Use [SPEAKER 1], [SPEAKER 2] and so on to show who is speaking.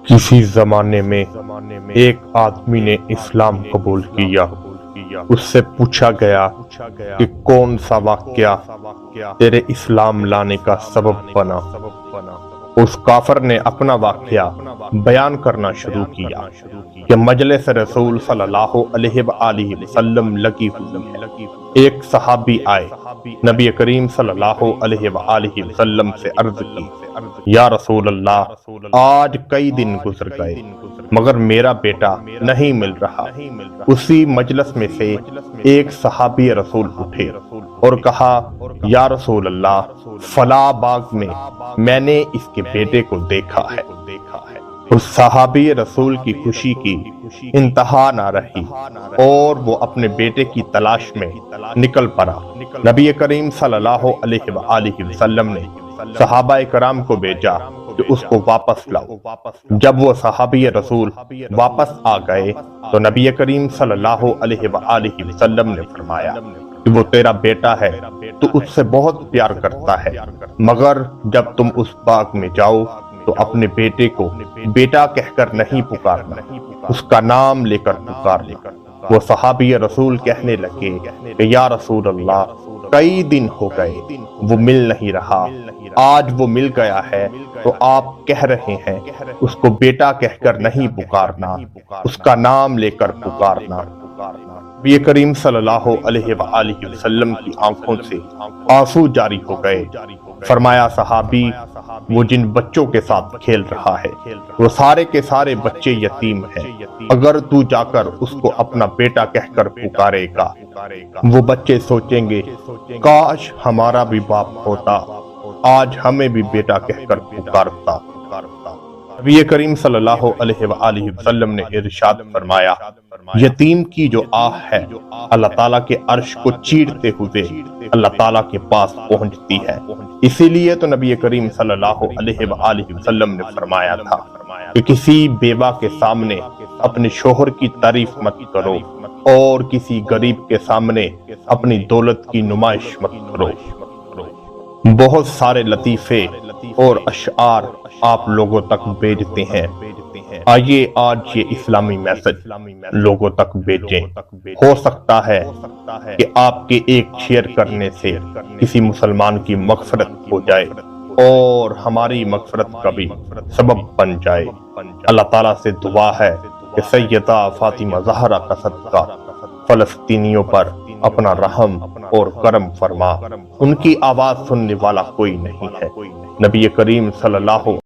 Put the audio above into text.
[SPEAKER 1] کسی زمانے میں ایک آدمی نے اسلام قبول کیا۔ اس سے پوچھا گیا کہ کون سا واقعہ تیرے اسلام لانے کا سبب بنا۔ اس کافر نے اپنا واقعہ بیان کرنا شروع کیا کہ مجلس رسول صلی اللہ علیہ وآلہ وسلم لگی ہوئی ہے۔ ایک صحابی آئے، نبی کریم صلی اللہ علیہ وآلہ وسلم سے عرض کی، یا رسول اللہ، آج کئی دن گزر گئے مگر میرا بیٹا نہیں مل رہا۔ اسی مجلس میں سے ایک صحابی رسول اٹھے اور کہا، یا رسول اللہ، فلاں باغ میں نے اس کے بیٹے کو دیکھا ہے۔ اس صحابی رسول کی خوشی کی انتہا نہ رہی اور وہ اپنے بیٹے کی تلاش میں نکل پڑا۔ نبی کریم صلی اللہ علیہ وآلہ وسلم نے صحابہ کرام کو بھیجا کہ اس کو واپس لاؤ۔ جب وہ صحابی رسول واپس آ گئے تو نبی کریم صلی اللہ علیہ وآلہ وسلم نے فرمایا کہ وہ تیرا بیٹا ہے، تو اس سے بہت پیار کرتا ہے، مگر جب تم اس باغ میں جاؤ تو اپنے بیٹے کو بیٹا کہہ کر نہیں پکارنا، اس کا نام لے کر پکارنا۔ وہ صحابی رسول کہنے لگے کہ یا رسول اللہ، کئی دن ہو گئے وہ مل نہیں رہا، آج وہ مل گیا ہے تو آپ کہہ رہے ہیں اس کو بیٹا کہہ کر نہیں پکارنا، اس کا نام لے کر پکارنا۔ نبی کریم صلی اللہ علیہ وآلہ وسلم کی آنکھوں سے آنسو جاری ہو گئے۔ فرمایا، صحابی وہ جن بچوں کے ساتھ کھیل رہا ہے وہ سارے کے سارے بچے یتیم ہیں، اگر تو جا کر اس کو اپنا بیٹا کہہ کر پکارے گا، وہ بچے سوچیں گے کاش ہمارا بھی باپ ہوتا، آج ہمیں بھی بیٹا کہہ کر پکارتا۔ نبی کریم صلی اللہ علیہ وآلہ وسلم نے ارشاد فرمایا، یتیم کی جو آہ ہے اللہ تعالیٰ کے عرش کو چیرتے ہوئے اللہ تعالیٰ کے پاس پہنچتی ہے۔ اسی لیے تو نبی کریم صلی اللہ علیہ وآلہ وسلم نے فرمایا تھا کہ کسی بیوہ کے سامنے اپنے شوہر کی تعریف مت کرو اور کسی غریب کے سامنے اپنی دولت کی نمائش مت کرو۔ بہت سارے لطیفے اور اشعار آپ لوگوں تک بھیجتے ہیں، آئیے آج یہ اسلامی میسج لوگوں تک بھیجیں۔ ہو سکتا ہے کہ آپ کے ایک شیئر کرنے سے کسی مسلمان کی مغفرت ہو جائے اور ہماری مغفرت کا بھی سبب بن جائے۔ اللہ تعالیٰ سے دعا ہے کہ سیدہ فاطمہ زہرا کا صدقہ فلسطینیوں پر اپنا رحم اور کرم فرما۔ ان کی آواز سننے والا کوئی نہیں ہے۔ نبی کریم صلی اللہ